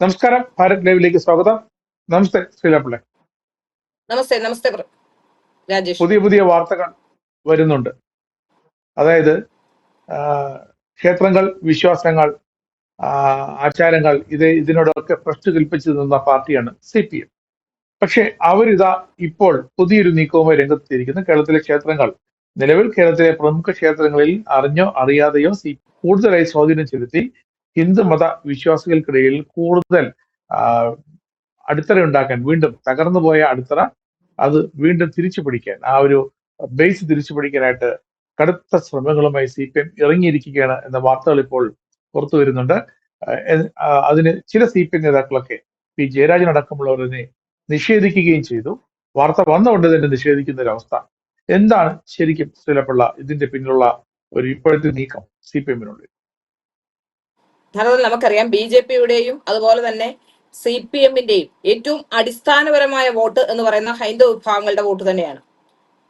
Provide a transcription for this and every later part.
നമസ്കാരം, ഭാരത് ലൈവിലേക്ക് സ്വാഗതം. നമസ്തേ ശ്രീലാപ്പിള്ളെ. നമസ്തേ നമസ്തേ രാജേഷ്. പുതിയ പുതിയ വാർത്തകൾ വരുന്നുണ്ട്. അതായത് ആ, ക്ഷേത്രങ്ങൾ, വിശ്വാസങ്ങൾ, ആചാരങ്ങൾ, ഇതിനോടൊക്കെ ഭ്രഷ്ട് കൽപ്പിച്ചു നിന്ന പാർട്ടിയാണ് CPM. പക്ഷെ അവരിതാ ഇപ്പോൾ പുതിയൊരു നീക്കവുമായി രംഗത്തെത്തിയിരിക്കുന്നു. കേരളത്തിലെ ക്ഷേത്രങ്ങൾ, നിലവിൽ കേരളത്തിലെ പ്രമുഖ ക്ഷേത്രങ്ങളിൽ അറിഞ്ഞോ അറിയാതെയോ കൂടുതലായി സ്വാധീനം ചെലുത്തി ഹിന്ദുമത വിശ്വാസികൾക്കിടയിൽ കൂടുതൽ ആ, അടിത്തറ ഉണ്ടാക്കാൻ, വീണ്ടും തകർന്നു പോയ അടിത്തറ അത് വീണ്ടും തിരിച്ചു പിടിക്കാൻ, ആ ഒരു ബേസ് തിരിച്ചു പിടിക്കാനായിട്ട് കടുത്ത ശ്രമങ്ങളുമായി CPM ഇറങ്ങിയിരിക്കുകയാണ് എന്ന വാർത്തകൾ ഇപ്പോൾ പുറത്തു വരുന്നുണ്ട്. അതിന് ചില CPM നേതാക്കളൊക്കെ ജയരാജൻ അടക്കമുള്ളവരെ നിഷേധിക്കുകയും ചെയ്തു. വാർത്ത വന്നുകൊണ്ട് തന്നെ നിഷേധിക്കുന്ന ഒരു അവസ്ഥ. എന്താണ് ശരിക്കും ശ്രീലപ്പിള്ള ഇതിന്റെ പിന്നിലുള്ള ഒരു ഇപ്പോഴത്തെ നീക്കം CPM-നുള്ളിൽ? നമുക്കറിയാം BJP-യുടെയും അതുപോലെ തന്നെ CPM-ന്റെയും ഏറ്റവും അടിസ്ഥാനപരമായ വോട്ട് എന്ന് പറയുന്ന ഹൈന്ദവ വിഭാഗങ്ങളുടെ വോട്ട് തന്നെയാണ്.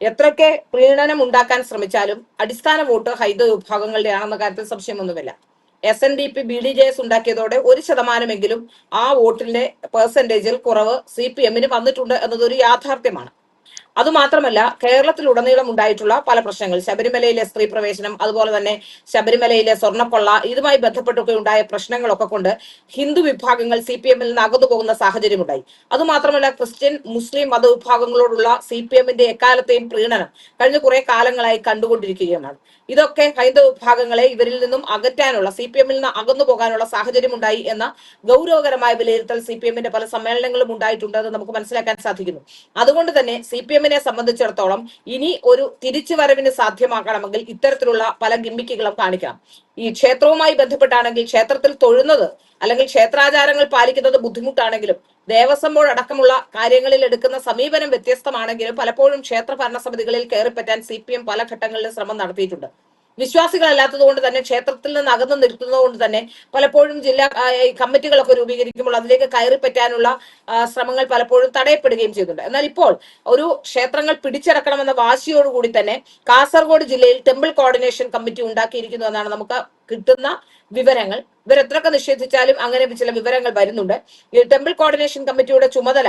എത്രയൊക്കെ പ്രീണനം ഉണ്ടാക്കാൻ ശ്രമിച്ചാലും അടിസ്ഥാന വോട്ട് ഹൈന്ദവ വിഭാഗങ്ങളുടെ ആണെന്ന കാര്യത്തിൽ സംശയമൊന്നുമില്ല. SNDP BDJS ഉണ്ടാക്കിയതോടെ 1% ആ വോട്ടിന്റെ പെർസെന്റേജിൽ കുറവ് CPM-ന് വന്നിട്ടുണ്ട് എന്നതൊരു യാഥാർത്ഥ്യമാണ്. അതുമാത്രമല്ല, കേരളത്തിലുടനീളം ഉണ്ടായിട്ടുള്ള പല പ്രശ്നങ്ങൾ, ശബരിമലയിലെ സ്ത്രീ പ്രവേശനം, അതുപോലെ തന്നെ ശബരിമലയിലെ സ്വർണ്ണക്കൊള്ള, ഇതുമായി ബന്ധപ്പെട്ടൊക്കെ ഉണ്ടായ പ്രശ്നങ്ങളൊക്കെ കൊണ്ട് ഹിന്ദു വിഭാഗങ്ങൾ CPM-ൽ നിന്ന് അകന്നു പോകുന്ന സാഹചര്യമുണ്ടായി. അതുമാത്രമല്ല, ക്രിസ്ത്യൻ മുസ്ലിം മതവിഭാഗങ്ങളോടുള്ള CPM-ന്റെ എക്കാലത്തെയും പ്രീണനം കഴിഞ്ഞ കുറെ കാലങ്ങളായി കണ്ടുകൊണ്ടിരിക്കുകയാണ്. ഇതൊക്കെ ഹൈന്ദവ വിഭാഗങ്ങളെ ഇവരിൽ നിന്നും അകറ്റാനുള്ള, CPM-ൽ നിന്ന് അകന്നു പോകാനുള്ള സാഹചര്യം ഉണ്ടായി എന്ന ഗൗരവകരമായ വിലയിരുത്തൽ CPM-ന്റെ പല സമ്മേളനങ്ങളും ഉണ്ടായിട്ടുണ്ടെന്ന് നമുക്ക് മനസ്സിലാക്കാൻ സാധിക്കുന്നു. അതുകൊണ്ട് തന്നെ CPM-നെ സംബന്ധിച്ചിടത്തോളം ഇനി ഒരു തിരിച്ചുവരവിന് സാധ്യമാക്കണമെങ്കിൽ ഇത്തരത്തിലുള്ള പല ഗിമ്മിക്കുകളും കാണിക്കണം. ഈ ക്ഷേത്രവുമായി ബന്ധപ്പെട്ടാണെങ്കിൽ ക്ഷേത്രത്തിൽ തൊഴുന്നത് അല്ലെങ്കിൽ ക്ഷേത്രാചാരങ്ങൾ പാലിക്കുന്നത് ബുദ്ധിമുട്ടാണെങ്കിലും ദേവസ്വം ബോർഡ് അടക്കമുള്ള കാര്യങ്ങളിൽ എടുക്കുന്ന സമീപനം വ്യത്യസ്തമാണെങ്കിലും പലപ്പോഴും ക്ഷേത്ര ഭരണസമിതികളിൽ കയറിപ്പറ്റാൻ CPM പല ഘട്ടങ്ങളിലും ശ്രമം നടത്തിയിട്ടുണ്ട്. വിശ്വാസികളല്ലാത്തത് കൊണ്ട് തന്നെ, ക്ഷേത്രത്തിൽ നിന്ന് അകന്നു നിർത്തുന്നത് കൊണ്ട് തന്നെ പലപ്പോഴും ജില്ലാ കമ്മിറ്റികളൊക്കെ രൂപീകരിക്കുമ്പോൾ അതിലേക്ക് കയറിപ്പറ്റാനുള്ള ശ്രമങ്ങൾ പലപ്പോഴും തടയപ്പെടുകയും ചെയ്തിട്ടുണ്ട്. എന്നാൽ ഇപ്പോൾ ഒരു ക്ഷേത്രങ്ങൾ പിടിച്ചടക്കണമെന്ന വാശിയോടുകൂടി തന്നെ കാസർഗോഡ് ജില്ലയിൽ ടെമ്പിൾ കോർഡിനേഷൻ കമ്മിറ്റി ഉണ്ടാക്കിയിരിക്കുന്നു എന്നാണ് നമുക്ക് കിട്ടുന്ന വിവരങ്ങൾ. ഇവരെത്രയൊക്കെ നിഷേധിച്ചാലും അങ്ങനെ ചില വിവരങ്ങൾ വരുന്നുണ്ട്. ഈ ടെമ്പിൾ കോർഡിനേഷൻ കമ്മിറ്റിയുടെ ചുമതല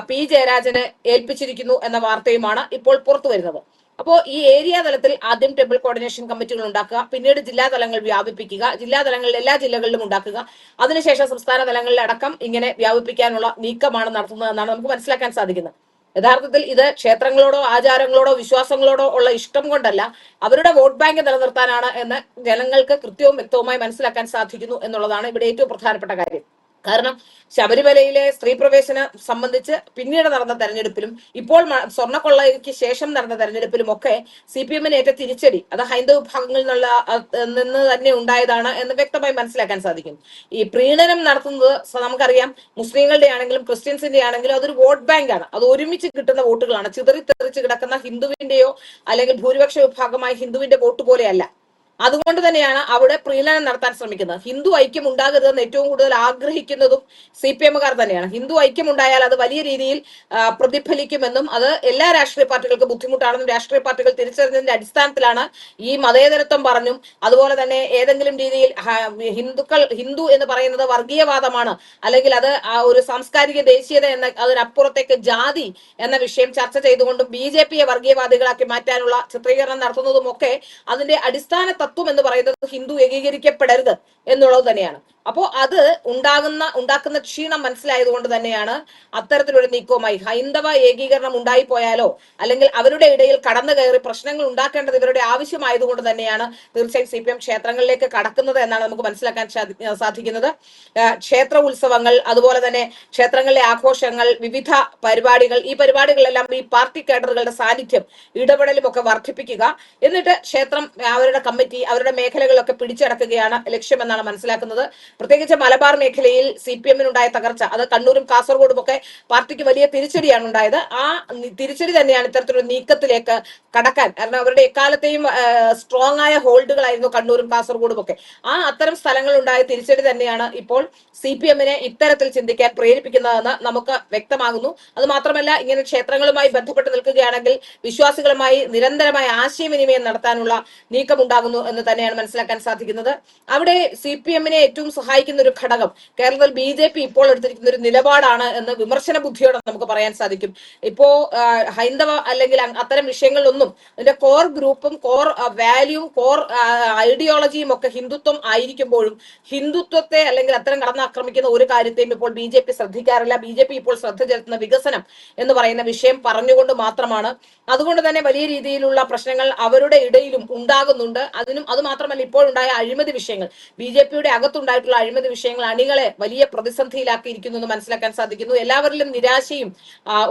P ജയരാജന് ഏൽപ്പിച്ചിരിക്കുന്നു എന്ന വാർത്തയുമാണ് ഇപ്പോൾ പുറത്തു വരുന്നത്. അപ്പോൾ ഈ ഏരിയ തലത്തിൽ ആദ്യം ടെമ്പിൾ കോർഡിനേഷൻ കമ്മിറ്റികൾ ഉണ്ടാക്കുക, പിന്നീട് ജില്ലാ തലങ്ങൾ വ്യാപിപ്പിക്കുക, ജില്ലാ തലങ്ങളിൽ എല്ലാ ജില്ലകളിലും ഉണ്ടാക്കുക, അതിനുശേഷം സംസ്ഥാന തലങ്ങളിൽ അടക്കം ഇങ്ങനെ വ്യാപിപ്പിക്കാനുള്ള നീക്കമാണ് നടത്തുന്നതെന്നാണ് നമുക്ക് മനസ്സിലാക്കാൻ സാധിക്കുന്നത്. യഥാർത്ഥത്തിൽ ഇത് ക്ഷേത്രങ്ങളോടോ ആചാരങ്ങളോടോ വിശ്വാസങ്ങളോടോ ഉള്ള ഇഷ്ടം കൊണ്ടല്ല, അവരുടെ വോട്ട് ബാങ്ക് നിലനിർത്താനാണ് എന്ന് ജനങ്ങൾക്ക് കൃത്യവും വ്യക്തവുമായി മനസ്സിലാക്കാൻ സാധിക്കുന്നു എന്നുള്ളതാണ് ഇവിടെ ഏറ്റവും പ്രധാനപ്പെട്ട കാര്യം. കാരണം ശബരിമലയിലെ സ്ത്രീ പ്രവേശനം സംബന്ധിച്ച് പിന്നീട് നടന്ന തെരഞ്ഞെടുപ്പിലും ഇപ്പോൾ സ്വർണ്ണക്കൊള്ളയ്ക്ക് ശേഷം നടന്ന തെരഞ്ഞെടുപ്പിലും ഒക്കെ CPM-ന് ഏറ്റ തിരിച്ചടി അത് ഹൈന്ദവ വിഭാഗങ്ങളിൽ നിന്ന് തന്നെ ഉണ്ടായതാണ് എന്ന് വ്യക്തമായി മനസ്സിലാക്കാൻ സാധിക്കും. ഈ പ്രീണനം നടത്തുന്നത് നമുക്കറിയാം, മുസ്ലിങ്ങളുടെ ആണെങ്കിലും ക്രിസ്ത്യൻസിന്റെ ആണെങ്കിലും അതൊരു വോട്ട് ബാങ്കാണ്. അത് ഒരുമിച്ച് കിട്ടുന്ന വോട്ടുകളാണ്. ചിതറിത്തെറിച്ച് കിടക്കുന്ന ഹിന്ദുവിന്റെയോ അല്ലെങ്കിൽ ഭൂരിപക്ഷ വിഭാഗമായ ഹിന്ദുവിന്റെ വോട്ട് പോലെയല്ല. അതുകൊണ്ട് തന്നെയാണ് അവിടെ പ്രീണനം നടത്താൻ ശ്രമിക്കുന്നത്. ഹിന്ദു ഐക്യം ഉണ്ടാകരുതെന്ന് ഏറ്റവും കൂടുതൽ ആഗ്രഹിക്കുന്നതും CPM-കാർ തന്നെയാണ്. ഹിന്ദു ഐക്യം ഉണ്ടായാൽ അത് വലിയ രീതിയിൽ പ്രതിഫലിക്കുമെന്നും അത് എല്ലാ രാഷ്ട്രീയ പാർട്ടികൾക്കും ബുദ്ധിമുട്ടാണെന്നും രാഷ്ട്രീയ പാർട്ടികൾ തിരിച്ചറിഞ്ഞതിന്റെ അടിസ്ഥാനത്തിലാണ് ഈ മതേതരത്വം പറഞ്ഞും അതുപോലെ തന്നെ ഏതെങ്കിലും രീതിയിൽ ഹിന്ദു എന്ന് പറയുന്നത് വർഗീയവാദമാണ്, അല്ലെങ്കിൽ അത് ഒരു സാംസ്കാരിക ദേശീയത എന്ന അതിനപ്പുറത്തേക്ക് ജാതി എന്ന വിഷയം ചർച്ച ചെയ്തുകൊണ്ടും BJP-യെ വർഗീയവാദികളാക്കി മാറ്റാനുള്ള ചിത്രീകരണം നടത്തുന്നതും ഒക്കെ അതിന്റെ അടിസ്ഥാന തത്വം എന്ന് പറയുന്നത് ഹിന്ദു ഏകീകരിക്കപ്പെടരുത് എന്നുള്ളത് തന്നെയാണ്. അപ്പോൾ അത് ഉണ്ടാക്കുന്ന ക്ഷീണം മനസ്സിലായത് കൊണ്ട് തന്നെയാണ് അത്തരത്തിലൊരു നീക്കവുമായി ഹൈന്ദവ ഏകീകരണം ഉണ്ടായിപ്പോയാലോ അല്ലെങ്കിൽ അവരുടെ ഇടയിൽ കടന്നു കയറി പ്രശ്നങ്ങൾ ഉണ്ടാക്കേണ്ടത് ഇവരുടെ ആവശ്യമായതുകൊണ്ട് തന്നെയാണ് തീർച്ചയായും CPM ക്ഷേത്രങ്ങളിലേക്ക് കടക്കുന്നത് എന്നാണ് നമുക്ക് മനസ്സിലാക്കാൻ സാധിക്കുന്നത്. ക്ഷേത്ര ഉത്സവങ്ങൾ, അതുപോലെ തന്നെ ക്ഷേത്രങ്ങളിലെ ആഘോഷങ്ങൾ, വിവിധ പരിപാടികൾ, ഈ പരിപാടികളെല്ലാം ഈ പാർട്ടി കേഡറുകളുടെ സാന്നിധ്യം ഇടപെടലും ഒക്കെ വർദ്ധിപ്പിക്കുക, എന്നിട്ട് ക്ഷേത്രം അവരുടെ കമ്മിറ്റി അവരുടെ മേഖലകളൊക്കെ പിടിച്ചടക്കുകയാണ് ലക്ഷ്യമെന്നാണ് മനസ്സിലാക്കുന്നത്. പ്രത്യേകിച്ച് മലബാർ മേഖലയിൽ CPM-നുണ്ടായ തകർച്ച അത് കണ്ണൂരും കാസർഗോഡും ഒക്കെ പാർട്ടിക്ക് വലിയ തിരിച്ചടിയാണ് ഉണ്ടായത്. ആ തിരിച്ചടി തന്നെയാണ് ഇത്തരത്തിലൊരു നീക്കത്തിലേക്ക് കടക്കാൻ, കാരണം അവരുടെ എക്കാലത്തെയും സ്ട്രോങ് ആയ ഹോൾഡുകളായിരുന്നു കണ്ണൂരും കാസർഗോഡും ഒക്കെ. അത്തരം സ്ഥലങ്ങളുണ്ടായ തിരിച്ചടി തന്നെയാണ് ഇപ്പോൾ CPM-നെ ഇത്തരത്തിൽ ചിന്തിക്കാൻ പ്രേരിപ്പിക്കുന്നതെന്ന് നമുക്ക് വ്യക്തമാകുന്നു. അത് മാത്രമല്ല, ഇങ്ങനെ ക്ഷേത്രങ്ങളുമായി ബന്ധപ്പെട്ട് നിൽക്കുകയാണെങ്കിൽ വിശ്വാസികളുമായി നിരന്തരമായ ആശയവിനിമയം നടത്താനുള്ള നീക്കമുണ്ടാകുന്നു എന്ന് തന്നെയാണ് മനസ്സിലാക്കാൻ സാധിക്കുന്നത്. അവിടെ CPM-നെ ഏറ്റവും സഹായിക്കുന്ന ഒരു ഘടകം കേരളത്തിൽ BJP ഇപ്പോൾ എടുത്തിരിക്കുന്ന ഒരു നിലപാടാണ് എന്ന് വിമർശന ബുദ്ധിയോടെ നമുക്ക് പറയാൻ സാധിക്കും. ഇപ്പോ ഹൈന്ദവ അല്ലെങ്കിൽ അത്തരം വിഷയങ്ങളിലൊന്നും അതിന്റെ കോർ ഗ്രൂപ്പും കോർ വാല്യൂവും കോർ ഐഡിയോളജിയും ഒക്കെ ഹിന്ദുത്വം ആയിരിക്കുമ്പോഴും ഹിന്ദുത്വത്തെ അല്ലെങ്കിൽ അത്തരം കടന്നാക്രമിക്കുന്ന ഒരു കാര്യത്തെയും ഇപ്പോൾ BJP ശ്രദ്ധിക്കാറില്ല. BJP ഇപ്പോൾ ശ്രദ്ധ ചെലുത്തുന്ന വികസനം എന്ന് പറയുന്ന വിഷയം പറഞ്ഞുകൊണ്ട് മാത്രമാണ്. അതുകൊണ്ട് തന്നെ വലിയ രീതിയിലുള്ള പ്രശ്നങ്ങൾ അവരുടെ ഇടയിലും ഉണ്ടാകുന്നുണ്ട്. അത് മാത്രമല്ല ഇപ്പോഴുണ്ടായ അഴിമതി വിഷയങ്ങൾ, BJPയുടെ അകത്തുണ്ടായിട്ടുള്ള അഴിമതി വിഷയങ്ങൾ അണികളെ വലിയ പ്രതിസന്ധിയിലാക്കിയിരിക്കുന്നു എന്ന് മനസ്സിലാക്കാൻ സാധിക്കുന്നു. എല്ലാവരിലും നിരാശയും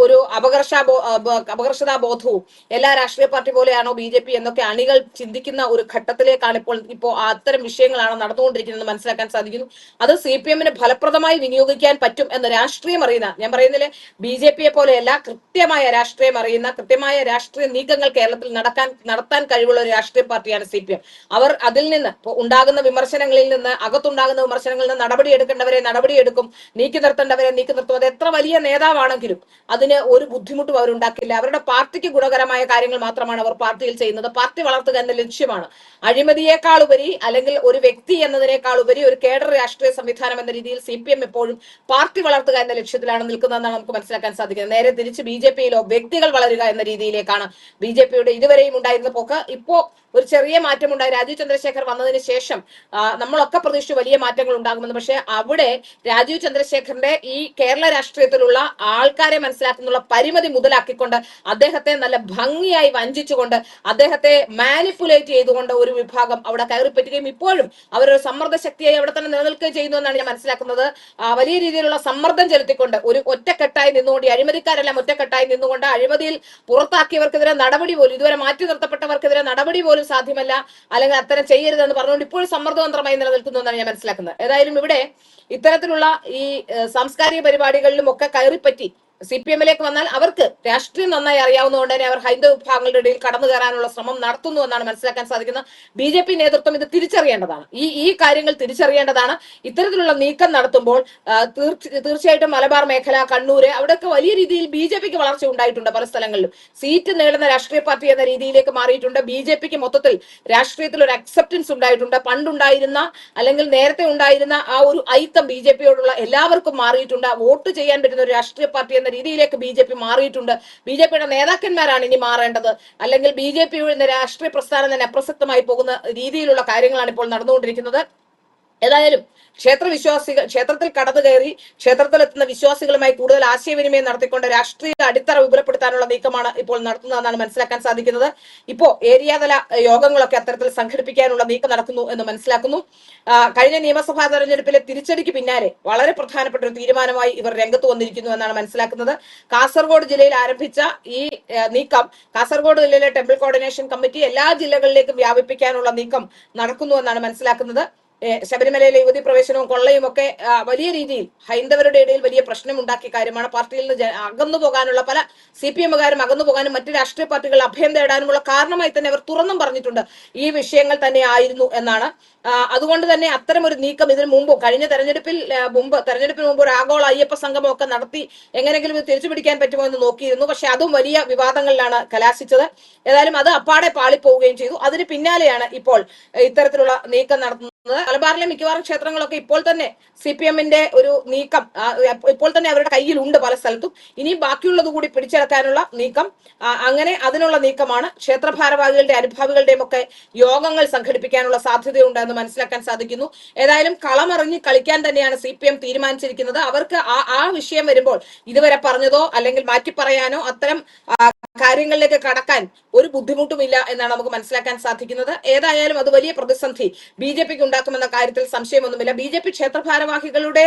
ഒരു അപകർഷതാ ബോധവും എല്ലാ രാഷ്ട്രീയ പാർട്ടി പോലെയാണോ BJP എന്നൊക്കെ അണികൾ ചിന്തിക്കുന്ന ഒരു ഘട്ടത്തിലേക്കാണ് ഇപ്പോൾ അത്തരം വിഷയങ്ങളാണ് നടന്നുകൊണ്ടിരിക്കുന്നത് മനസ്സിലാക്കാൻ സാധിക്കുന്നു. അത് CPM-ന് ഫലപ്രദമായി വിനിയോഗിക്കാൻ പറ്റും എന്ന് രാഷ്ട്രീയം അറിയുന്ന, ഞാൻ പറയുന്നില്ലേ BJP-യെ പോലെയല്ല, കൃത്യമായ രാഷ്ട്രീയം അറിയുന്ന, കൃത്യമായ രാഷ്ട്രീയ നീക്കങ്ങൾ കേരളത്തിൽ നടത്താൻ കഴിവുള്ള ഒരു രാഷ്ട്രീയ പാർട്ടിയാണ് CPM. അവർ അതിൽ നിന്ന് ഉണ്ടാകുന്ന വിമർശനങ്ങളിൽ നിന്ന്, അകത്തുണ്ടാകുന്ന വിമർശനങ്ങളിൽ നിന്ന് നടപടിയെടുക്കേണ്ടവരെ നടപടിയെടുക്കും, നീക്കി നിർത്തേണ്ടവരെ നീക്കി നിർത്തും. അത് എത്ര വലിയ നേതാവാണെങ്കിലും അതിന് ഒരു ബുദ്ധിമുട്ടും അവരുണ്ടാക്കില്ല. അവരുടെ പാർട്ടിക്ക് ഗുണകരമായ കാര്യങ്ങൾ മാത്രമാണ് അവർ പാർട്ടിയിൽ ചെയ്യുന്നത്. പാർട്ടി വളർത്തുക എന്ന ലക്ഷ്യമാണ്. അഴിമതിയേക്കാൾ ഉപരി അല്ലെങ്കിൽ ഒരു വ്യക്തി എന്നതിനേക്കാൾ ഉപരി ഒരു കേഡർ രാഷ്ട്രീയ സംവിധാനം എന്ന രീതിയിൽ CPM എപ്പോഴും പാർട്ടി വളർത്തുക എന്ന ലക്ഷ്യത്തിലാണ് നിൽക്കുന്നതെന്നാണ് നമുക്ക് മനസ്സിലാക്കാൻ സാധിക്കുന്നത്. നേരെ തിരിച്ച് BJP-യിലോ വ്യക്തികൾ വളരുക എന്ന രീതിയിലേക്കാണ് BJP-യുടെ ഇതുവരെയും ഉണ്ടായിരുന്ന പോക്ക്. ഇപ്പോ ഒരു ചെറിയ മാറ്റമുണ്ടായി. രാജീവ് ചന്ദ്രശേഖർ വന്നതിന് ശേഷം നമ്മളൊക്കെ പ്രതീക്ഷിച്ചു വലിയ മാറ്റങ്ങൾ ഉണ്ടാകുമെന്ന്. പക്ഷെ അവിടെ രാജീവ് ചന്ദ്രശേഖറിന്റെ ഈ കേരള രാഷ്ട്രീയത്തിലുള്ള ആൾക്കാരെ മനസ്സിലാക്കുന്നുള്ള പരിമിതി മുതലാക്കിക്കൊണ്ട് അദ്ദേഹത്തെ നല്ല ഭംഗിയായി വഞ്ചിച്ചുകൊണ്ട് അദ്ദേഹത്തെ മാനിപ്പുലേറ്റ് ചെയ്തുകൊണ്ട് ഒരു വിഭാഗം അവിടെ കയറിപ്പറ്റുകയും ഇപ്പോഴും അവരൊരു സമ്മർദ്ദ ശക്തിയായി അവിടെ തന്നെ നിലനിൽക്കുകയും ചെയ്യുന്നു എന്നാണ് ഞാൻ മനസ്സിലാക്കുന്നത്. വലിയ രീതിയിലുള്ള സമ്മർദ്ദം ചെലുത്തിക്കൊണ്ട് ഒരു ഒറ്റക്കെട്ടായി നിന്നുകൊണ്ട്, അഴിമതിക്കാരെല്ലാം ഒറ്റക്കെട്ടായി നിന്നുകൊണ്ട് അഴിമതിയിൽ പുറത്താക്കിയവർക്കെതിരെ നടപടി പോലും, ഇതുവരെ മാറ്റി നിർത്തപ്പെട്ടവർക്കെതിരെ നടപടി പോലും സാധ്യമല്ല, അല്ലെങ്കിൽ അത്തരം ചെയ്യരുതെന്ന് പറഞ്ഞുകൊണ്ട് ഇപ്പോഴും സമ്മർദ്ദതന്ത്രമായി നിലനിൽക്കുന്നു എന്നാണ് ഞാൻ മനസ്സിലാക്കുന്നത്. ഏതായാലും ഇവിടെ ഇത്തരത്തിലുള്ള ഈ സാംസ്കാരിക പരിപാടികളിലും ഒക്കെ കയറിപ്പറ്റി CPM-ലേക്ക് വന്നാൽ അവർക്ക് രാഷ്ട്രീയം നന്നായി അറിയാവുന്നതുകൊണ്ട് തന്നെ അവർ ഹൈന്ദവ വിഭാഗങ്ങളുടെ ഇടയിൽ കടന്നു കയറാനുള്ള ശ്രമം നടത്തുന്നു എന്നാണ് മനസ്സിലാക്കാൻ സാധിക്കുന്നത്. BJP നേതൃത്വം ഇത് തിരിച്ചറിയേണ്ടതാണ്. ഈ കാര്യങ്ങൾ തിരിച്ചറിയേണ്ടതാണ്. ഇത്തരത്തിലുള്ള നീക്കം നടത്തുമ്പോൾ തീർച്ചയായിട്ടും മലബാർ മേഖല, കണ്ണൂര്, അവിടെയൊക്കെ വലിയ രീതിയിൽ BJP-ക്ക് വളർച്ച ഉണ്ടായിട്ടുണ്ട്. പല സ്ഥലങ്ങളിലും സീറ്റ് നേടുന്ന രാഷ്ട്രീയ പാർട്ടി എന്ന രീതിയിലേക്ക് മാറിയിട്ടുണ്ട്. BJP-ക്ക് മൊത്തത്തിൽ രാഷ്ട്രീയത്തിൽ ഒരു അക്സെപ്റ്റൻസ് ഉണ്ടായിട്ടുണ്ട്. പണ്ടുണ്ടായിരുന്ന അല്ലെങ്കിൽ നേരത്തെ ഉണ്ടായിരുന്ന ആ ഒരു ഐത്തം BJP-യോടുള്ള എല്ലാവർക്കും മാറിയിട്ടുണ്ട്. വോട്ട് ചെയ്യാൻ പറ്റുന്ന ഒരു രാഷ്ട്രീയ പാർട്ടി എന്ന രീതിയിലേക്ക് BJP മാറിയിട്ടുണ്ട്. BJP-യുടെ നേതാക്കന്മാരാണ് ഇനി മാറേണ്ടത്. അല്ലെങ്കിൽ BJP എന്ന രാഷ്ട്രീയ പ്രസ്ഥാനം തന്നെ അപ്രസക്തമായി പോകുന്ന രീതിയിലുള്ള കാര്യങ്ങളാണ് ഇപ്പോൾ നടന്നുകൊണ്ടിരിക്കുന്നത്. ഏതായാലും ക്ഷേത്രത്തിൽ കടന്നു കയറി ക്ഷേത്രത്തിലെത്തുന്ന വിശ്വാസികളുമായി കൂടുതൽ ആശയവിനിമയം നടത്തിക്കൊണ്ട് രാഷ്ട്രീയ അടിത്തറ വിപുലപ്പെടുത്താനുള്ള നീക്കമാണ് ഇപ്പോൾ നടത്തുന്നതെന്നാണ് മനസ്സിലാക്കാൻ സാധിക്കുന്നത്. ഇപ്പോ ഏരിയാതല യോഗങ്ങളൊക്കെ അത്തരത്തിൽ സംഘടിപ്പിക്കാനുള്ള നീക്കം നടക്കുന്നു എന്ന് മനസ്സിലാക്കുന്നു. കഴിഞ്ഞ നിയമസഭാ തെരഞ്ഞെടുപ്പിലെ തിരിച്ചടിക്ക് പിന്നാലെ വളരെ പ്രധാനപ്പെട്ട ഒരു തീരുമാനമായി ഇവർ രംഗത്ത് വന്നിരിക്കുന്നു എന്നാണ് മനസ്സിലാക്കുന്നത്. കാസർഗോഡ് ജില്ലയിൽ ആരംഭിച്ച ഈ നീക്കം കാസർഗോഡ് ജില്ലയിലെ ടെമ്പിൾ കോർഡിനേഷൻ കമ്മിറ്റി എല്ലാ ജില്ലകളിലേക്കും വ്യാപിപ്പിക്കാനുള്ള നീക്കം നടക്കുന്നു എന്നാണ് മനസ്സിലാക്കുന്നത്. ശബരിമലയിലെ യുവതി പ്രവേശനവും കൊള്ളയും ഒക്കെ വലിയ രീതിയിൽ ഹൈന്ദവരുടെ ഇടയിൽ വലിയ പ്രശ്നമുണ്ടാക്കിയ കാര്യമാണ്. പാർട്ടിയിൽ നിന്ന് അകന്നു പോകാനുള്ള, പല CPM-കാരും അകന്നു പോകാനും മറ്റു രാഷ്ട്രീയ പാർട്ടികൾ അഭയം തേടാനുമുള്ള കാരണമായി തന്നെ അവർ തുറന്നും പറഞ്ഞിട്ടുണ്ട് ഈ വിഷയങ്ങൾ തന്നെ ആയിരുന്നു എന്നാണ്. അതുകൊണ്ട് തന്നെ അത്തരം ഒരു നീക്കം ഇതിനു മുമ്പ് കഴിഞ്ഞ തെരഞ്ഞെടുപ്പിന് മുമ്പ് ഒരു ആഗോള അയ്യപ്പ സംഗമം ഒക്കെ നടത്തി എങ്ങനെയെങ്കിലും ഇത് തിരിച്ചു പിടിക്കാൻ പറ്റുമോ എന്ന് നോക്കിയിരുന്നു. പക്ഷെ അതും വലിയ വിവാദങ്ങളിലാണ് കലാശിച്ചത്. ഏതായാലും അത് അപ്പാടെ പാളിപ്പോവുകയും ചെയ്തു. അതിന് പിന്നാലെയാണ് ഇപ്പോൾ ഇത്തരത്തിലുള്ള നീക്കം നടത്തുന്നത്. മലബാറിലെ മിക്കവാറും ക്ഷേത്രങ്ങളൊക്കെ ഇപ്പോൾ തന്നെ CPM-ന്റെ ഒരു നീക്കം ഇപ്പോൾ തന്നെ അവരുടെ കയ്യിലുണ്ട് പല സ്ഥലത്തും. ഇനിയും ബാക്കിയുള്ളത് കൂടി പിടിച്ചെടുക്കാനുള്ള നീക്കം, അങ്ങനെ അതിനുള്ള നീക്കമാണ്. ക്ഷേത്ര ഭാരവാഹികളുടെ അനുഭാവികളുടെയും ഒക്കെ യോഗങ്ങൾ സംഘടിപ്പിക്കാനുള്ള സാധ്യതയുണ്ട് എന്ന് മനസ്സിലാക്കാൻ സാധിക്കുന്നു. ഏതായാലും കളമറിഞ്ഞ് കളിക്കാൻ തന്നെയാണ് CPM തീരുമാനിച്ചിരിക്കുന്നത്. അവർക്ക് ആ വിഷയം വരുമ്പോൾ ഇതുവരെ പറഞ്ഞതോ അല്ലെങ്കിൽ മാറ്റി പറയാനോ അത്തരം കാര്യങ്ങളിലേക്ക് കടക്കാൻ ഒരു ബുദ്ധിമുട്ടുമില്ല എന്നാണ് നമുക്ക് മനസ്സിലാക്കാൻ സാധിക്കുന്നത്. ഏതായാലും അത് വലിയ പ്രതിസന്ധി BJP-ക്ക് ഉണ്ടാക്കുമെന്ന കാര്യത്തിൽ സംശയമൊന്നുമില്ല. BJP ക്ഷേത്ര ഭാരവാഹികളുടെ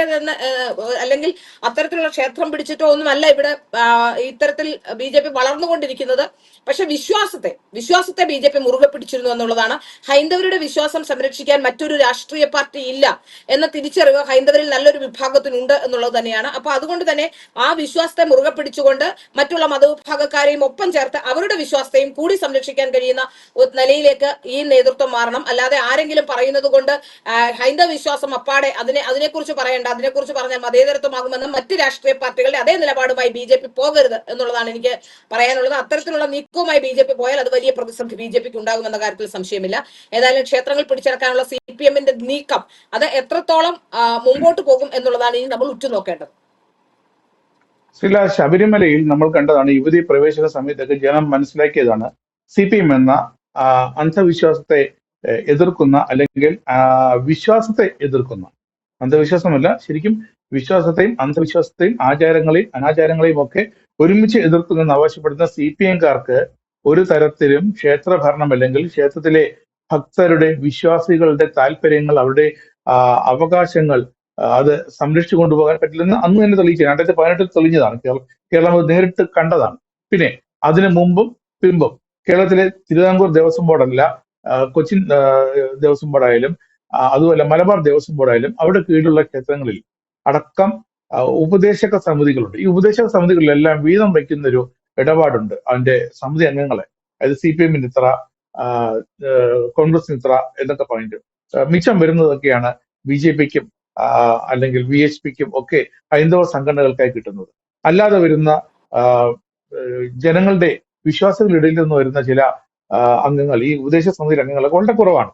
അല്ലെങ്കിൽ അത്തരത്തിലുള്ള ക്ഷേത്രം പിടിച്ചിട്ടോ ഒന്നുമല്ല ഇവിടെ ഇത്തരത്തിൽ BJP വളർന്നുകൊണ്ടിരിക്കുന്നത്. പക്ഷെ വിശ്വാസത്തെ BJP മുറുകെ പിടിച്ചിരുന്നു എന്നുള്ളതാണ്. ഹൈന്ദവരുടെ വിശ്വാസം സംരക്ഷിക്കാൻ മറ്റൊരു രാഷ്ട്രീയ പാർട്ടി ഇല്ല എന്ന തിരിച്ചറിവ് ഹൈന്ദവരിൽ നല്ലൊരു വിഭാഗത്തിനുണ്ട് എന്നുള്ളത് തന്നെയാണ്. അപ്പൊ അതുകൊണ്ട് തന്നെ ആ വിശ്വാസത്തെ മുറുകെ പിടിച്ചുകൊണ്ട് മറ്റുള്ള മതവിഭാഗക്കാരെയും ഒപ്പം ഒപ്പം ചേർത്ത് അവരുടെ വിശ്വാസത്തെയും കൂടി സംരക്ഷിക്കാൻ കഴിയുന്ന ഒരു നിലയിലേക്ക് ഈ നേതൃത്വം മാറണം. അല്ലാതെ ആരെങ്കിലും പറയുന്നത് കൊണ്ട് ഹൈന്ദവ വിശ്വാസം അപ്പാടെ അതിനെക്കുറിച്ച് പറയേണ്ട, അതിനെക്കുറിച്ച് പറഞ്ഞാൽ മതേതരത്വമാകുമെന്ന് മറ്റ് രാഷ്ട്രീയ പാർട്ടികളുടെ അതേ നിലപാടുമായി BJP പോകരുത് എന്നുള്ളതാണ് എനിക്ക് പറയാനുള്ളത്. അത്തരത്തിലുള്ള നീക്കവുമായി BJP പോയാൽ അത് വലിയ പ്രതിസന്ധി BJPക്ക് ഉണ്ടാകുമെന്ന കാര്യത്തിൽ സംശയമില്ല. ഏതായാലും ക്ഷേത്രങ്ങൾ പിടിച്ചെടുക്കാനുള്ള CPM-ന്റെ നീക്കം അത് എത്രത്തോളം മുമ്പോട്ട് പോകും എന്നുള്ളതാണ് ഇനി നമ്മൾ ഉറ്റുനോക്കേണ്ടത്. ചില ശബരിമലയിൽ നമ്മൾ കണ്ടതാണ്, യുവതി പ്രവേശന സമയത്തൊക്കെ ജനം മനസ്സിലാക്കിയതാണ് CPM എന്ന അന്ധവിശ്വാസത്തെ എതിർക്കുന്ന, അല്ലെങ്കിൽ വിശ്വാസത്തെ എതിർക്കുന്ന, അന്ധവിശ്വാസമല്ല ശരിക്കും വിശ്വാസത്തെയും അന്ധവിശ്വാസത്തെയും ആചാരങ്ങളെയും അനാചാരങ്ങളെയും ഒക്കെ ഒരുമിച്ച് എതിർക്കുന്നെന്ന് ആവശ്യപ്പെടുന്ന CPM-കാർക്ക് ഒരു തരത്തിലും ക്ഷേത്രഭരണം അല്ലെങ്കിൽ ക്ഷേത്രത്തിലെ ഭക്തരുടെ വിശ്വാസികളുടെ താല്പര്യങ്ങൾ, അവരുടെ അവകാശങ്ങൾ അത് സംരക്ഷിച്ചു കൊണ്ടുപോകാൻ പറ്റില്ലെന്ന് അന്ന് തന്നെ തെളിയിച്ചു. 2018 തെളിഞ്ഞതാണ്. കേരളം അത് നേരിട്ട് കണ്ടതാണ്. പിന്നെ അതിനു മുമ്പും പിമ്പും കേരളത്തിലെ തിരുവിതാംകൂർ ദേവസ്വം ബോർഡല്ല, കൊച്ചിൻ ദേവസ്വം ബോർഡായാലും അതുപോലെ മലബാർ ദേവസ്വം ബോർഡായാലും അവിടെ കീഴിലുള്ള ക്ഷേത്രങ്ങളിൽ അടക്കം ഉപദേശക സമിതികളുണ്ട്. ഈ ഉപദേശക സമിതികളിലെല്ലാം വീതം വയ്ക്കുന്ന ഒരു ഇടപാടുണ്ട്. അതിന്റെ സമിതി അംഗങ്ങളെ, അതായത് CPM-ന് ഇത്ര, കോൺഗ്രസിന് ഇത്ര എന്നൊക്കെ പറഞ്ഞിട്ട് മിച്ചം വരുന്നതൊക്കെയാണ് BJP-ക്കും അല്ലെങ്കിൽ VHPക്കും ഒക്കെ ഹൈന്ദവ സംഘടനകൾക്കായി കിട്ടുന്നത്. അല്ലാതെ വരുന്ന ജനങ്ങളുടെ വിശ്വാസങ്ങളിടയിൽ നിന്ന് വരുന്ന ചില അംഗങ്ങൾ, ഈ ഉപദേശ സമിതി അംഗങ്ങളൊക്കെ വളരെ കുറവാണ്.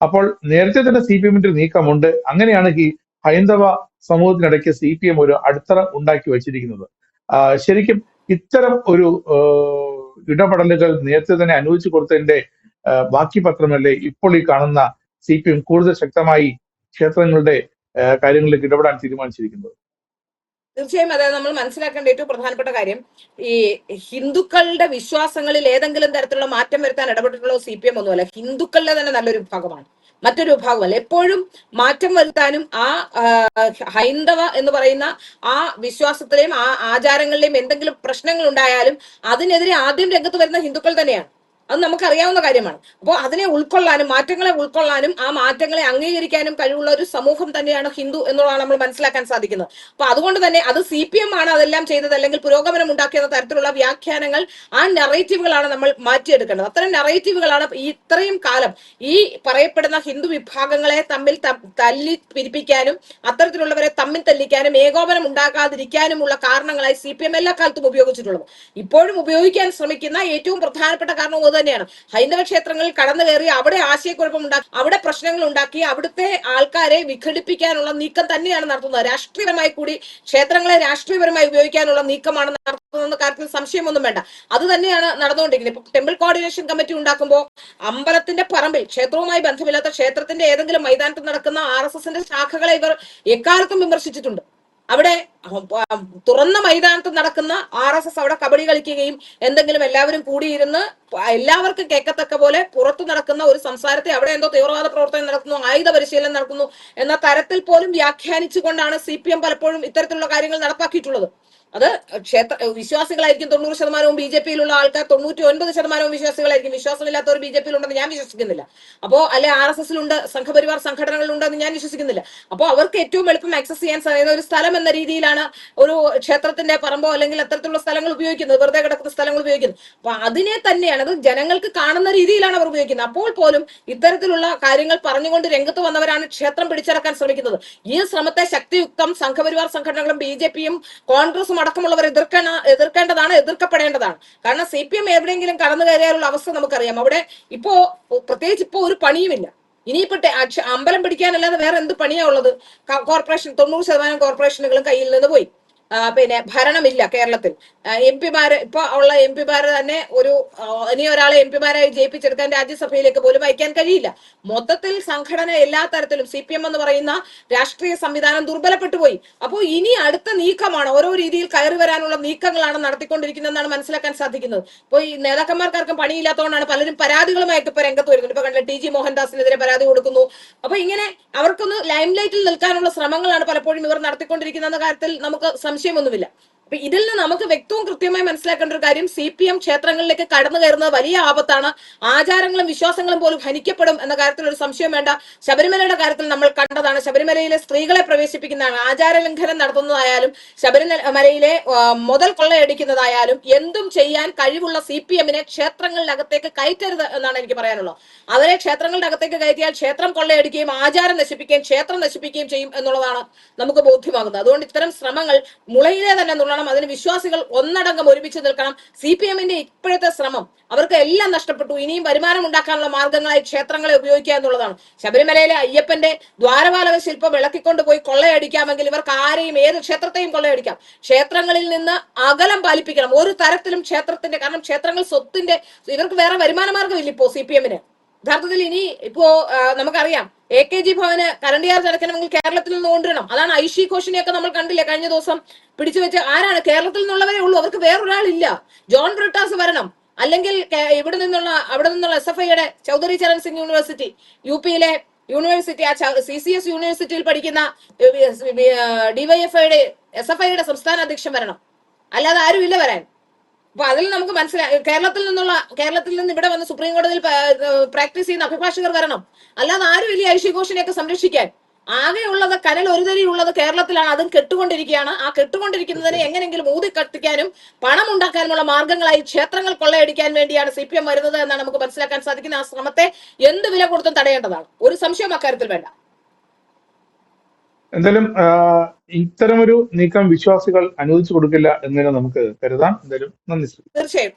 അപ്പോൾ നേരത്തെ തന്നെ CPM-ന്റെ നീക്കമുണ്ട്. അങ്ങനെയാണ് ഈ ഹൈന്ദവ സമൂഹത്തിനിടയ്ക്ക് CPM ഒരു അടിത്തറ ഉണ്ടാക്കി വച്ചിരിക്കുന്നത്. ശരിക്കും ഇത്തരം ഒരു ഇടപെടലുകൾ നേരത്തെ തന്നെ അനുവദിച്ചു കൊടുത്തതിന്റെ ബാക്കി പത്രമല്ലേ ഇപ്പോൾ ഈ കാണുന്ന CPM കൂടുതൽ ശക്തമായി ക്ഷേത്രങ്ങളുടെ കാര്യങ്ങളിലേക്ക് ഇടപെടാൻ തീരുമാനിച്ചിരിക്കുന്നത്? തീർച്ചയായും അതായത് നമ്മൾ മനസ്സിലാക്കേണ്ട ഏറ്റവും പ്രധാനപ്പെട്ട കാര്യം, ഈ ഹിന്ദുക്കളുടെ വിശ്വാസങ്ങളിൽ ഏതെങ്കിലും തരത്തിലുള്ള മാറ്റം വരുത്താൻ ഇടപെട്ടിട്ടുള്ള CPM ഒന്നുമല്ല. ഹിന്ദുക്കളുടെ തന്നെ നല്ലൊരു വിഭാഗമാണ്, മറ്റൊരു വിഭാഗമല്ല. എപ്പോഴും മാറ്റം വരുത്താനും ഹൈന്ദവ എന്ന് പറയുന്ന ആ വിശ്വാസത്തിലെയും ആ ആചാരങ്ങളിലെയും എന്തെങ്കിലും പ്രശ്നങ്ങൾ ഉണ്ടായാലും അതിനെതിരെ ആദ്യം രംഗത്ത് വരുന്ന ഹിന്ദുക്കൾ തന്നെയാണ്. അത് നമുക്കറിയാവുന്ന കാര്യമാണ്. അപ്പോൾ അതിനെ ഉൾക്കൊള്ളാനും മാറ്റങ്ങളെ ഉൾക്കൊള്ളാനും ആ മാറ്റങ്ങളെ അംഗീകരിക്കാനും കഴിവുള്ള ഒരു സമൂഹം തന്നെയാണ് ഹിന്ദു എന്നുള്ളതാണ് നമ്മൾ മനസ്സിലാക്കാൻ സാധിക്കുന്നത്. അപ്പൊ അതുകൊണ്ട് തന്നെ അത് CPM ആണ് അതെല്ലാം ചെയ്തത്, അല്ലെങ്കിൽ പുരോഗമനം ഉണ്ടാക്കിയ തരത്തിലുള്ള വ്യാഖ്യാനങ്ങൾ, ആ നെറേറ്റീവുകളാണ് നമ്മൾ മാറ്റിയെടുക്കേണ്ടത്. അത്തരം നെറേറ്റീവുകളാണ് ഇത്രയും കാലം ഈ പറയപ്പെടുന്ന ഹിന്ദു വിഭാഗങ്ങളെ തമ്മിൽ തല്ലി പിരിപ്പിക്കാനും അത്തരത്തിലുള്ളവരെ തമ്മിൽ തല്ലിക്കാനും ഏകോപനം ഉണ്ടാകാതിരിക്കാനുമുള്ള കാരണങ്ങളായി CPM എല്ലാ കാലത്തും ഉപയോഗിച്ചിട്ടുള്ളത്. ഇപ്പോഴും ഉപയോഗിക്കാൻ ശ്രമിക്കുന്ന ഏറ്റവും പ്രധാനപ്പെട്ട കാരണം തന്നെയാണ്. ഹൈന്ദവ ക്ഷേത്രങ്ങളിൽ കടന്നു കയറി അവിടെ ആശയക്കുഴപ്പമുണ്ടാക്കി, അവിടെ പ്രശ്നങ്ങൾ ഉണ്ടാക്കി, അവിടുത്തെ ആൾക്കാരെ വിഘടിപ്പിക്കാനുള്ള നീക്കം തന്നെയാണ് നടത്തുന്നത്. രാഷ്ട്രീയപരമായി കൂടി ക്ഷേത്രങ്ങളെ രാഷ്ട്രീയപരമായി ഉപയോഗിക്കാനുള്ള നീക്കമാണ് നടത്തുന്ന കാര്യത്തിൽ സംശയമൊന്നും വേണ്ട. അത് തന്നെയാണ് നടന്നുകൊണ്ടിരിക്കുന്നത്. ഇപ്പൊ ടെമ്പിൾ കോർഡിനേഷൻ കമ്മിറ്റി ഉണ്ടാക്കുമ്പോൾ അമ്പലത്തിന്റെ പറമ്പിൽ, ക്ഷേത്രവുമായി ബന്ധമില്ലാത്ത ക്ഷേത്രത്തിന്റെ ഏതെങ്കിലും മൈതാനത്ത് നടക്കുന്ന RSSന്റെ ശാഖകളെ ഇവർ എക്കാലത്തും വിമർശിച്ചിട്ടുണ്ട്. അവിടെ തുറന്ന മൈതാനത്ത് നടക്കുന്ന RSS അവിടെ കബഡി കളിക്കുകയും എന്തെങ്കിലും എല്ലാവരും കൂടിയിരുന്ന് എല്ലാവർക്കും കേൾക്കത്തക്ക പോലെ പുറത്തു നടക്കുന്ന ഒരു സംസാരത്തെ അവിടെ എന്തോ തീവ്രവാദ പ്രവർത്തനം നടക്കുന്നു, ആയുധ പരിശീലനം നടക്കുന്നു എന്ന തരത്തിൽ പോലും വ്യാഖ്യാനിച്ചുകൊണ്ടാണ് CPM പലപ്പോഴും ഇത്തരത്തിലുള്ള കാര്യങ്ങൾ നടപ്പാക്കിയിട്ടുള്ളത്. അത് വിശ്വാസികളായിരിക്കും 90%, BJP-യിലുള്ള ആൾക്കാർ 99% വിശ്വാസികളായിരിക്കും. വിശ്വാസമില്ലാത്തവർ BJP-യിലുണ്ടെന്ന് ഞാൻ വിശ്വസിക്കുന്നില്ല. അപ്പോ അല്ലെ RSS-ലുണ്ട്, സംഘപരിവാർ സംഘടനകളുണ്ടെന്ന് ഞാൻ വിശ്വസിക്കുന്നില്ല. അപ്പോൾ അവർക്ക് ഏറ്റവും എളുപ്പം ആക്സസ് ചെയ്യാൻ സാധിക്കുന്ന ഒരു സ്ഥലം എന്ന രീതിയിലാണ് ഒരു ക്ഷേത്രത്തിന്റെ പറമ്പോ അല്ലെങ്കിൽ അത്തരത്തിലുള്ള സ്ഥലങ്ങൾ ഉപയോഗിക്കുന്നത്, വെറുതെ കിടക്കുന്ന സ്ഥലങ്ങൾ ഉപയോഗിക്കുന്നത്. അപ്പൊ അതിനെ തന്നെയാണ്, അത് ജനങ്ങൾക്ക് കാണുന്ന രീതിയിലാണ് അവർ ഉപയോഗിക്കുന്നത്. അപ്പോൾ പോലും ഇത്തരത്തിലുള്ള കാര്യങ്ങൾ പറഞ്ഞുകൊണ്ട് രംഗത്ത് വന്നവരാണ് ക്ഷേത്രം പിടിച്ചടക്കാൻ ശ്രമിക്കുന്നത്. ഈ ശ്രമത്തെ ശക്തിയുക്തം സംഘപരിവാർ സംഘടനകളും BJP-യും കോൺഗ്രസും അടക്കമുള്ളവർ എതിർക്കേണ്ടതാണ്, എതിർക്കപ്പെടേണ്ടതാണ്. കാരണം CPM എവിടെയെങ്കിലും കടന്നു കയറിയാലുള്ള അവസ്ഥ നമുക്കറിയാം. അവിടെ പ്രത്യേകിച്ച് ഇപ്പോ ഒരു പണിയുമില്ല. ഇനിയിപ്പോ അമ്പലം പിടിക്കാനല്ലാതെ വേറെ എന്ത് പണിയാ ഉള്ളത്? കോർപ്പറേഷൻ 90% കോർപ്പറേഷനുകളും കയ്യിൽ നിന്ന് പോയി. പിന്നെ ഭരണമില്ല കേരളത്തിൽ. MP-മാര് ഇപ്പൊ ഉള്ള MP-മാര് തന്നെ ഇനി ഒരാളെ MP-മാരായി ജയിപ്പിച്ചെടുക്കാൻ രാജ്യസഭയിലേക്ക് പോലും അയക്കാൻ കഴിയില്ല. മൊത്തത്തിൽ സംഘടന എല്ലാ തരത്തിലും CPM എന്ന് പറയുന്ന രാഷ്ട്രീയ സംവിധാനം ദുർബലപ്പെട്ടു പോയി. അപ്പോൾ ഇനി അടുത്ത നീക്കമാണ്, ഓരോ രീതിയിൽ കയറി വരാനുള്ള നീക്കങ്ങളാണ് നടത്തിക്കൊണ്ടിരിക്കുന്നതെന്നാണ് മനസ്സിലാക്കാൻ സാധിക്കുന്നത്. ഇപ്പോൾ ഈ നേതാക്കന്മാർക്കാർക്കും പണിയില്ലാത്തതുകൊണ്ടാണ് പലരും പരാതികളുമായിട്ട് ഇപ്പൊ രംഗത്ത് വരുന്നത്. ഇപ്പൊ കണ്ടില്ല, TG മോഹൻദാസിനെതിരെ പരാതി കൊടുക്കുന്നു. അപ്പൊ ഇങ്ങനെ അവർക്കൊന്ന് ലൈം ലൈറ്റിൽ നിൽക്കാനുള്ള ശ്രമങ്ങളാണ് പലപ്പോഴും ഇവർ നടത്തിക്കൊണ്ടിരിക്കുന്ന കാര്യത്തിൽ നമുക്ക് സംശയമൊന്നുമില്ല. അപ്പൊ ഇതിൽ നിന്ന് നമുക്ക് വ്യക്തവും കൃത്യമായി മനസ്സിലാക്കേണ്ട ഒരു കാര്യം, CPM ക്ഷേത്രങ്ങളിലേക്ക് കടന്നു കയറുന്നത് വലിയ ആപത്താണ്. ആചാരങ്ങളും വിശ്വാസങ്ങളും പോലും ഹനിക്കപ്പെടും എന്ന കാര്യത്തിൽ ഒരു സംശയം വേണ്ട. ശബരിമലയുടെ കാര്യത്തിൽ നമ്മൾ കണ്ടതാണ്. ശബരിമലയിലെ സ്ത്രീകളെ പ്രവേശിപ്പിക്കുന്നതാണ്, ആചാര ലംഘനം നടത്തുന്നതായാലും ശബരിമലയിലെ മുതൽ കൊള്ളയടിക്കുന്നതായാലും എന്തും ചെയ്യാൻ കഴിവുള്ള CPM-നെ ക്ഷേത്രങ്ങളിനകത്തേക്ക് കയറ്റരുത് എന്നാണ് എനിക്ക് പറയാനുള്ളത്. അവരെ ക്ഷേത്രങ്ങളുടെ അകത്തേക്ക് കയറ്റിയാൽ ക്ഷേത്രം കൊള്ളയടിക്കുകയും ആചാരം നശിപ്പിക്കുകയും ക്ഷേത്രം നശിപ്പിക്കുകയും ചെയ്യും എന്നുള്ളതാണ് നമുക്ക് ബോധ്യമാകുന്നത്. അതുകൊണ്ട് ഇത്തരം ശ്രമങ്ങൾ മുളയിലെ തന്നെ നുള്ളണം. അതിന് വിശ്വാസികൾ ഒന്നടങ്കം ഒരുമിച്ച് നിൽക്കണം. CPM-ന്റെ ഇപ്പോഴത്തെ ശ്രമം, അവർക്ക് എല്ലാം നഷ്ടപ്പെട്ടു. ഇനിയും വരുമാനം ഉണ്ടാക്കാനുള്ള മാർഗങ്ങളായി ക്ഷേത്രങ്ങളെ ഉപയോഗിക്കുക എന്നുള്ളതാണ്. ശബരിമലയിലെ അയ്യപ്പന്റെ ദ്വാരപാലക ശില്പം വിളക്കിക്കൊണ്ടുപോയി കൊള്ളയടിക്കാമെങ്കിൽ ഇവർക്ക് ആരെയും ഏത് ക്ഷേത്രത്തെയും കൊള്ളയടിക്കാം. ക്ഷേത്രങ്ങളിൽ നിന്ന് അകലം പാലിപ്പിക്കണം. ഒരു തരത്തിലും ക്ഷേത്രത്തിന്റെ, കാരണം ക്ഷേത്രങ്ങൾ സ്വത്തിന്റെ, ഇവർക്ക് വേറെ വരുമാന മാർഗമില്ല ഇപ്പോ CPM-ന്. യഥാർത്ഥത്തിൽ ഇനി ഇപ്പോ നമുക്കറിയാം, AKG ഭവന് കറണ്ട് ചാർജ് അടയ്ക്കണമെങ്കിൽ കേരളത്തിൽ നിന്ന് കൊണ്ടുവരണം. അതാണ് ഐഷി ഘോഷിനെയൊക്കെ നമ്മൾ കണ്ടില്ലേ കഴിഞ്ഞ ദിവസം പിടിച്ചു വെച്ച്. ആരാണ്? കേരളത്തിൽ നിന്നുള്ളവരേ ഉള്ളൂ, അവർക്ക് വേറൊരാളില്ല. ജോൺ ബ്രിട്ടാസ് വരണം, അല്ലെങ്കിൽ അവിടെ നിന്നുള്ള SFIയുടെ ചൗധരി ചരൺ സിംഗ് യൂണിവേഴ്സിറ്റി, UP-യിലെ യൂണിവേഴ്സിറ്റി, ആ CCS യൂണിവേഴ്സിറ്റിയിൽ പഠിക്കുന്ന DYFIയുടെ SFIയുടെ സംസ്ഥാന അധ്യക്ഷൻ വരണം. അല്ലാതെ ആരും ഇല്ല വരാൻ. അപ്പൊ അതിൽ നമുക്ക് മനസ്സിലായി, കേരളത്തിൽ നിന്ന് ഇവിടെ വന്ന് സുപ്രീം കോടതിയിൽ പ്രാക്ടീസ് ചെയ്യുന്ന അഭിഭാഷകർ വരണം. അല്ലാതെ ആരും ഇല്ല ഐഷി ഘോഷിനെയൊക്കെ സംരക്ഷിക്കാൻ. ആകെയുള്ളത് കനൽ ഒരു തരിയുള്ളത് കേരളത്തിലാണ്. അതും കെട്ടുകൊണ്ടിരിക്കുകയാണ്. ആ കെട്ടുകൊണ്ടിരിക്കുന്നതിനെ എങ്ങനെയെങ്കിലും ഊതി കത്തിക്കാനും പണം ഉണ്ടാക്കാനുമുള്ള മാർഗങ്ങളായി ക്ഷേത്രങ്ങൾ കൊള്ളയടിക്കാൻ വേണ്ടിയാണ് CPM വരുന്നത് എന്നാണ് നമുക്ക് മനസ്സിലാക്കാൻ സാധിക്കുന്നത്. ആ ശ്രമത്തെ എന്ത് വില കൊടുത്തും തടയേണ്ടതാണ്. ഒരു സംശയം അക്കാര്യത്തിൽ വേണ്ട. എന്തായാലും ഇത്തരമൊരു നീക്കം വിശ്വാസികൾ അനുവദിച്ചു കൊടുക്കില്ല എന്നതിനെ നമുക്ക് കരുതാം. എന്തായാലും നന്ദി. തീർച്ചയായും.